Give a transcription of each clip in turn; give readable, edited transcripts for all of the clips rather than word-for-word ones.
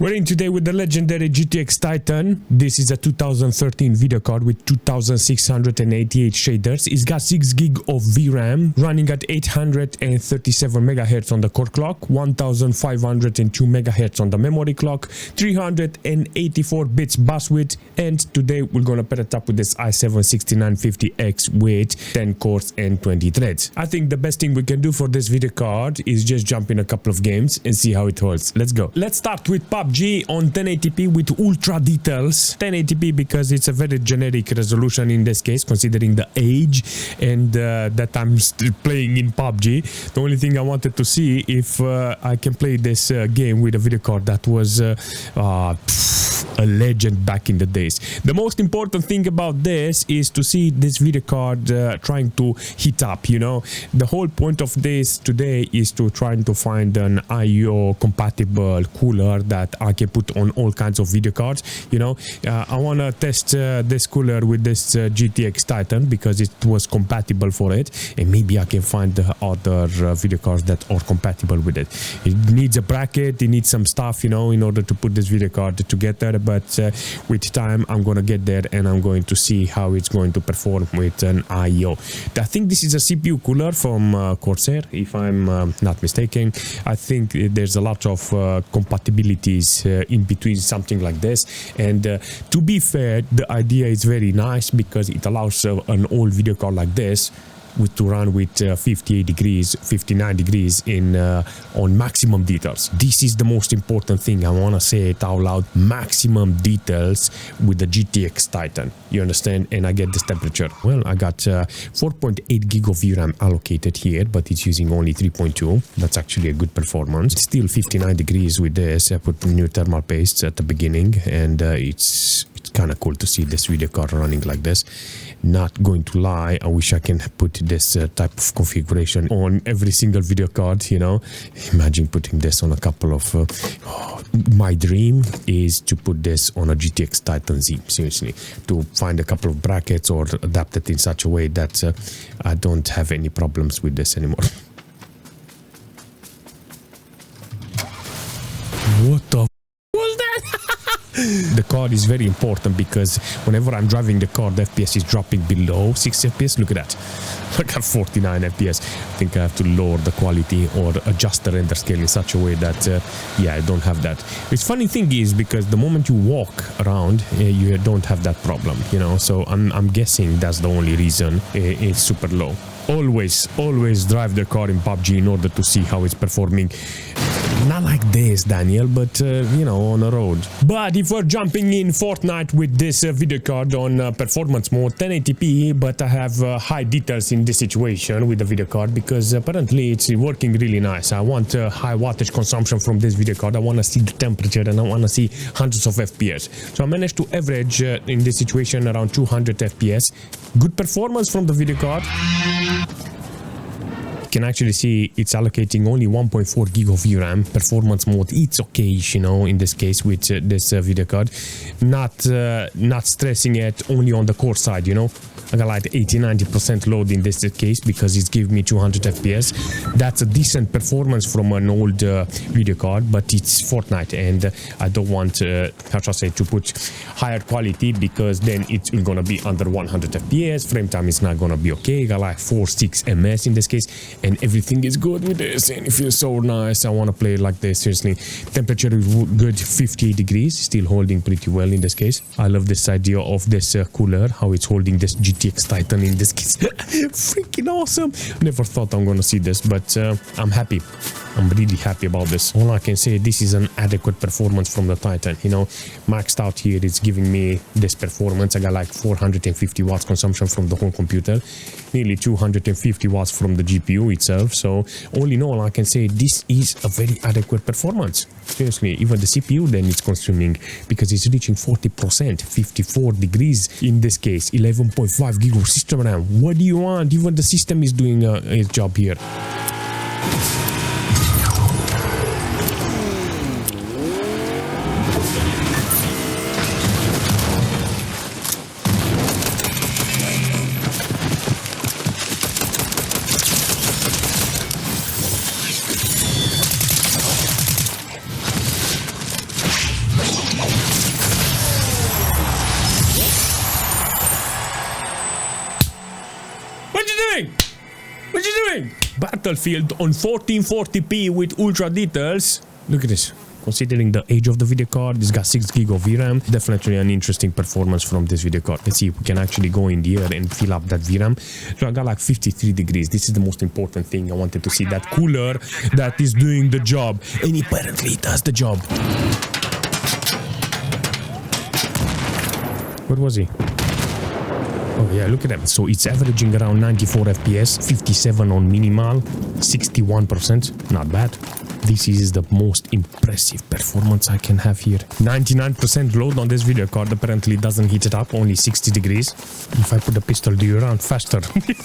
We're in today with the legendary GTX Titan. This is a 2013 video card with 2688 shaders. It's got 6 gig of VRAM, running at 837 MHz on the core clock, 1502 MHz on the memory clock, 384 bits bus width, and today we're gonna pair it up with this i7-6950X with 10 cores and 20 threads. I think the best thing we can do for this video card is just jump in a couple of games and see how it holds. Let's go. Let's start with PUBG on 1080p with ultra details. 1080p because it's a very generic resolution in this case, considering the age and that I'm still playing in PUBG. The only thing I wanted to see if I can play this game with a video card that was a legend back in the days. The most important thing about this is to see this video card trying to heat up, you know. The whole point of this today is to try to find an AIO compatible cooler that I can put on all kinds of video cards, you know. I want to test this cooler with this GTX Titan because it was compatible for it, and maybe I can find other video cards that are compatible with it. It needs a bracket, it needs some stuff, you know, in order to put this video card together, but with time I'm gonna get there and I'm going to see how it's going to perform with an AIO. I think this is a CPU cooler from Corsair, if I'm not mistaken. I think there's a lot of compatibilities in between something like this, and to be fair, the idea is very nice because it allows an old video card like this to run with 58 degrees, 59 degrees in on maximum details. This is the most important thing. I want to say it out loud. Maximum details with the GTX Titan. You understand? And I get this temperature. Well, I got 4.8 gig of VRAM allocated here, but it's using only 3.2. That's actually a good performance. Still 59 degrees with this. I put new thermal pastes at the beginning, and it's kind of cool to see this video card running like this. Not going to lie, I wish I can put this type of configuration on every single video card, you know. Imagine putting this on a couple of my dream is to put this on a GTX Titan Z, seriously, to find a couple of brackets or adapt it in such a way that I don't have any problems with this anymore. What the was that? The card is very important because whenever I'm driving the card, the FPS is dropping below 6 FPS. Look at that. I got 49 FPS. I think I have to lower the quality or adjust the render scale in such a way that, yeah, I don't have that. The funny thing is because the moment you walk around, you don't have that problem, you know. So I'm guessing that's the only reason it's super low. Always drive the car in PUBG in order to see how it's performing. Not like this, Daniel, but you know, on a road. But if we're jumping in Fortnite with this video card on performance mode, 1080p, but I have high details in this situation with the video card because apparently it's working really nice. I want high wattage consumption from this video card. I want to see the temperature and I want to see hundreds of FPS. So I managed to average in this situation around 200 FPS. Good performance from the video card. Can actually see it's allocating only 1.4 gig of VRAM. Performance mode, it's okay, you know, in this case with this video card. Not stressing it only on the core side, you know. I got like 80-90% load in this case because it's giving me 200 FPS. That's a decent performance from an old video card, but it's Fortnite and I don't want, how should I say, to put higher quality because then it's gonna be under 100 FPS. Frame time is not gonna be okay. I got like 4-6 ms in this case, and everything is good with this and it feels so nice. I want to play it like this, seriously. Temperature is good, 58 degrees, still holding pretty well in this case. I love this idea of this cooler, how it's holding this GTX Titan in this case. Freaking awesome. Never thought I'm gonna see this, but I'm happy. I'm really happy about this. All I can say, this is an adequate performance from the Titan, you know. Maxed out here, it's giving me this performance. I got like 450 watts consumption from the whole computer, nearly 250 watts from the GPU itself. So all in all, I can say this is a very adequate performance. Seriously, even the CPU then it's consuming because it's reaching 40%, 54 degrees in this case, 11.5 gig of system RAM. What do you want? Even the system is doing its job here. Battlefield on 1440p with ultra details. Look at this. Considering the age of the video card, it's got 6 GB of VRAM. Definitely an interesting performance from this video card. Let's see if we can actually go in the air and fill up that VRAM. So I got like 53 degrees. This is the most important thing. I wanted to see that cooler that is doing the job. And apparently it does the job. What was he? Oh yeah, look at that. So it's averaging around 94 FPS, 57 on minimal, 61%. Not bad. This is the most impressive performance I can have here. 99% load on this video card apparently doesn't heat it up, only 60 degrees. If I put the pistol, do you run faster?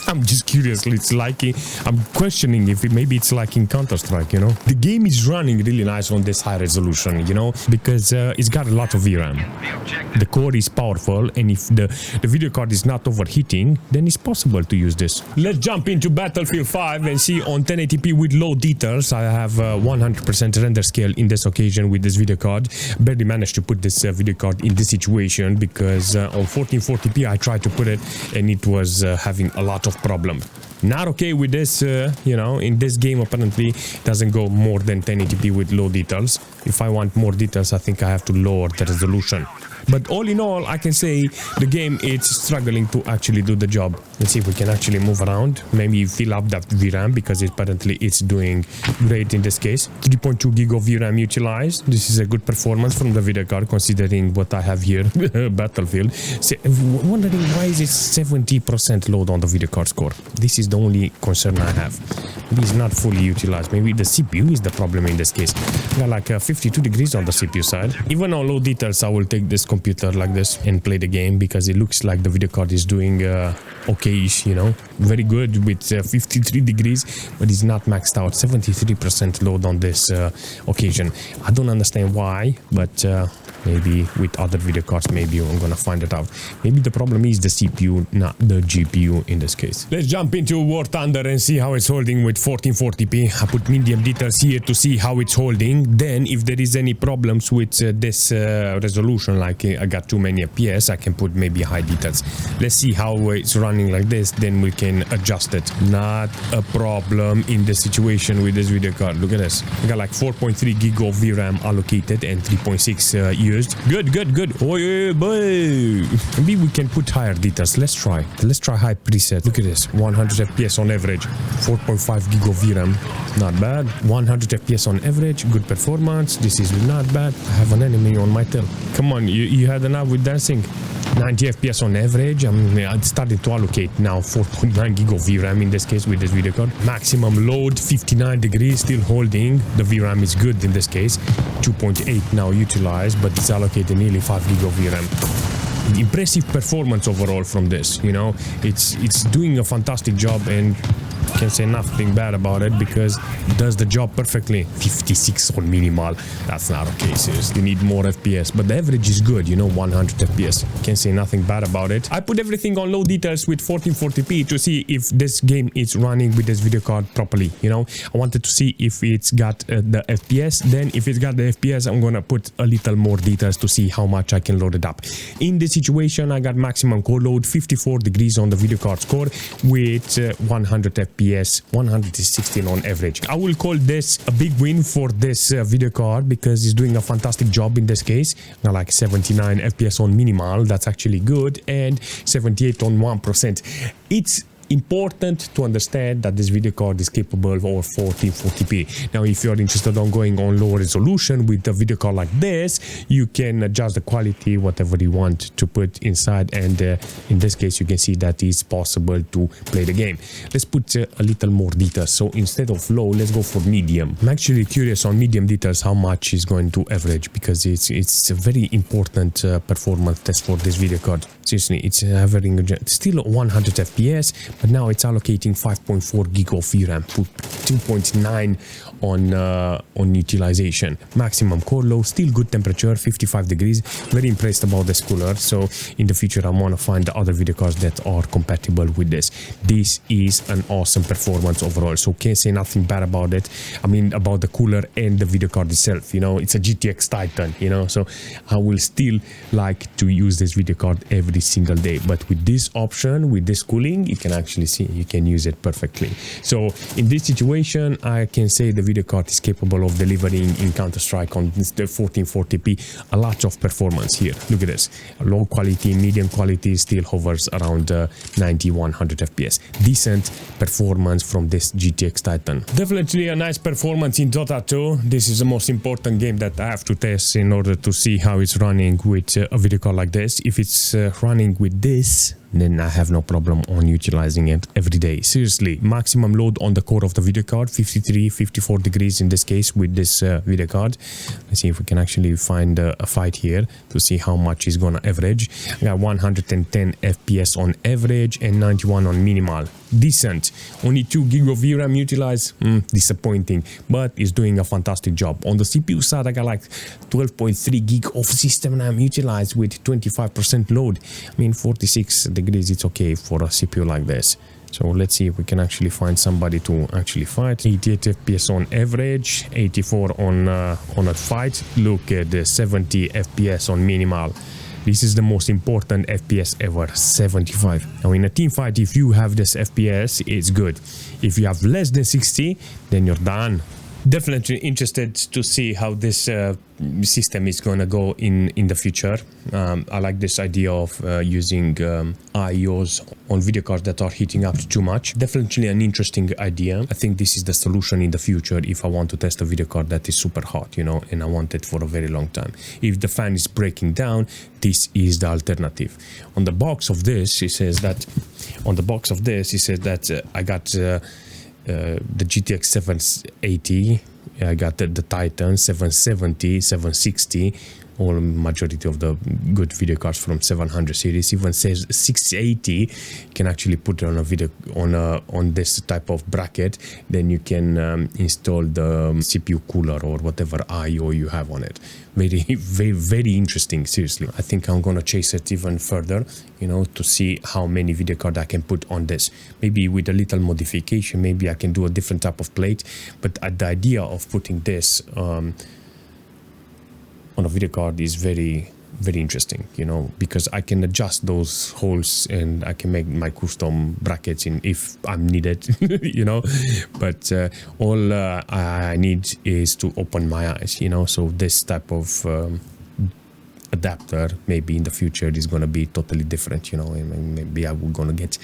I'm just curious. It's like, I'm questioning if maybe it's like in Counter-Strike, you know? The game is running really nice on this high resolution, you know, because it's got a lot of VRAM. The core is powerful, and if the video card is not overheating, then it's possible to use this. Let's jump into Battlefield 5 and see on 1080p with low details. I have 100% render scale in this occasion with this video card. Barely managed to put this video card in this situation because on 1440p I tried to put it and it was having a lot of problem. Not okay with this, you know, in this game apparently it doesn't go more than 1080p with low details. If I want more details, I think I have to lower the resolution. But all in all, I can say the game is struggling to actually do the job. Let's see if we can actually move around. Maybe fill up that VRAM because apparently it's doing great in this case. 3.2 GB of VRAM utilized. This is a good performance from the video card considering what I have here. Battlefield. Wondering why is it 70% load on the video card score. This is the only concern I have. Maybe it's not fully utilized. Maybe the CPU is the problem in this case. Got like 52 degrees on the CPU side. Even on low details, I will take this computer like this and play the game because it looks like the video card is doing okay-ish, you know, very good with 53 degrees, but it's not maxed out. 73% load on this occasion. I don't understand why, but maybe with other video cards, maybe I'm gonna find it out. Maybe the problem is the CPU, not the GPU in this case. Let's jump into War Thunder and see how it's holding with 1440p. I put medium details here to see how it's holding. Then if there is any problems with this resolution, like I got too many FPS, I can put maybe high details. Let's see how it's running like this, then we can adjust it. Not a problem in the situation with this video card. Look at this. I got like 4.3 GB of VRAM allocated and 3.6 used. Good. Oh yeah, boy. Maybe we can put higher details. Let's try high preset. Look at this. 100 FPS on average. 4.5 GB of VRAM. Not bad. 100 FPS on average. Good performance. This is not bad. I have an enemy on my tail. Come on, you had enough with dancing. 90 FPS on average. I started to allocate now 4.9 GB of VRAM in this case with this video card. Maximum load 59 degrees, still holding. The VRAM is good in this case. 2.8 now utilized, but it's allocated nearly 5 GB of VRAM. Impressive performance overall from this, you know. It's doing a fantastic job and can say nothing bad about it because it does the job perfectly. 56 on minimal. That's not okay, seriously. You need more FPS, but the average is good, you know, 100 FPS. Can't say nothing bad about it. I put everything on low details with 1440p to see if this game is running with this video card properly, you know. I wanted to see if it's got the FPS. Then if it's got the FPS, I'm gonna put a little more details to see how much I can load it up. In this situation, I got maximum core load 54 degrees on the video card score with 100 FPS. 116 on average. I will call this a big win for this video card because it's doing a fantastic job in this case. Now like 79 FPS on minimal, that's actually good, and 78 on 1%. It's important to understand that this video card is capable of 1440p. Now if you're interested on going on low resolution with a video card like this, you can adjust the quality whatever you want to put inside, and in this case you can see that it's possible to play the game. Let's put a little more details. So instead of low, let's go for medium. I'm actually curious on medium details how much is going to average because it's a very important performance test for this video card. Seriously, it's having still 100 FPS, but now it's allocating 5.4 GB of VRAM, put 2.9 on utilization. Maximum core low, still good temperature, 55 degrees. Very impressed about this cooler. So in the future, I want to find the other video cards that are compatible with this. This is an awesome performance overall. So can't say nothing bad about it. I mean, about the cooler and the video card itself. You know, it's a GTX Titan. You know, so I will still like to use this video card every single day. But with this option, with this cooling, you can actually actually see, you can use it perfectly. So in this situation, I can say the video card is capable of delivering in Counter-Strike on the 1440p a lot of performance here. Look at this, low quality, medium quality, still hovers around 90-100 fps. Decent performance from this GTX Titan. Definitely a nice performance in Dota 2. This is the most important game that I have to test in order to see how it's running with a video card like this. If it's running with this, then I have no problem on utilizing it every day. Seriously, maximum load on the core of the video card, 53-54 degrees in this case with this video card. Let's see if we can actually find a fight here to see how much is gonna average. I got 110 FPS on average and 91 on minimal. Decent. Only 2 gig of VRAM utilized. Disappointing, but it's doing a fantastic job. On the CPU side, I got like 12.3 gig of system RAM utilized with 25% load. I mean, 46 degrees, it's okay for a CPU like this. So let's see if we can actually find somebody to actually fight. 88 FPS on average, 84 on a fight. Look at the 70 FPS on minimal. This is the most important FPS ever, 75. Now in a team fight, if you have this FPS, it's good. If you have less than 60, then you're done. Definitely interested to see how this system is going to go in the future. I like this idea of using AIOs on video cards that are heating up too much. Definitely an interesting idea. I think this is the solution in the future if I want to test a video card that is super hot, you know, and I want it for a very long time. If the fan is breaking down, this is the alternative. On the box of this, it says that I got the GTX 780, I got the Titan 770, 760, all majority of the good video cards from 700 series. Even says 680, you can actually put it on a video on this type of bracket. Then you can install the CPU cooler or whatever I/O you have on it. Very interesting. Seriously, I think I'm gonna chase it even further, you know, to see how many video card I can put on this. Maybe with a little modification, maybe I can do a different type of plate. But the idea of putting this on a video card is very interesting, you know, because I can adjust those holes and I can make my custom brackets in if I'm needed, you know. But all I need is to open my eyes, you know. So this type of adapter maybe in the future is going to be totally different, you know, and maybe I'm going to get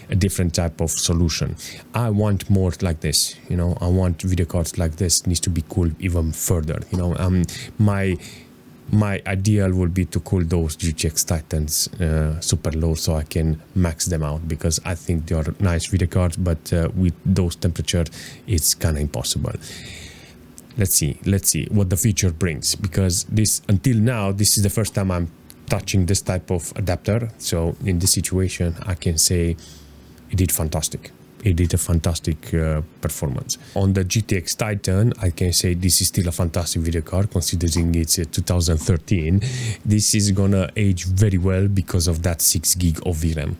a different type of solution. I want more like this, you know. I want video cards like this needs to be cooled even further, you know. My ideal would be to cool those GTX Titans super low so I can max them out, because I think they are nice video cards, but with those temperature it's kind of impossible. Let's see what the future brings, because until now this is the first time I'm touching this type of adapter. So in this situation I can say it did fantastic. It did a fantastic performance. On the GTX Titan, I can say this is still a fantastic video card, considering it's 2013. This is gonna age very well because of that 6 gig of VRAM.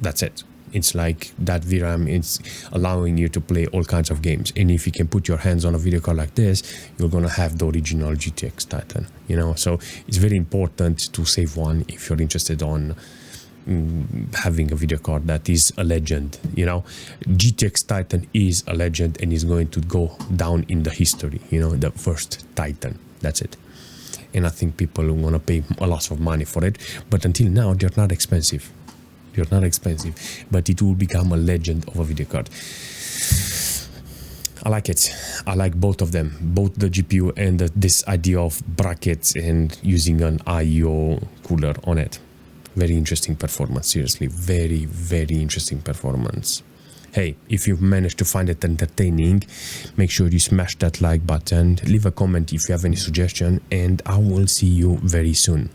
That's it. It's like that VRAM is allowing you to play all kinds of games. And if you can put your hands on a video card like this, you're gonna have the original GTX Titan, you know. So it's very important to save one if you're interested on having a video card that is a legend, you know. GTX Titan is a legend and is going to go down in the history, you know, the first Titan. That's it. And I think people want to pay a lot of money for it, but until now they're not expensive. They're not expensive, but it will become a legend of a video card. I like it. I like both of them, both the GPU and this idea of brackets and using an AIO cooler on it. Very interesting performance, seriously, very interesting performance. Hey, if you've managed to find it entertaining, make sure you smash that like button, leave a comment if you have any suggestion, and I will see you very soon.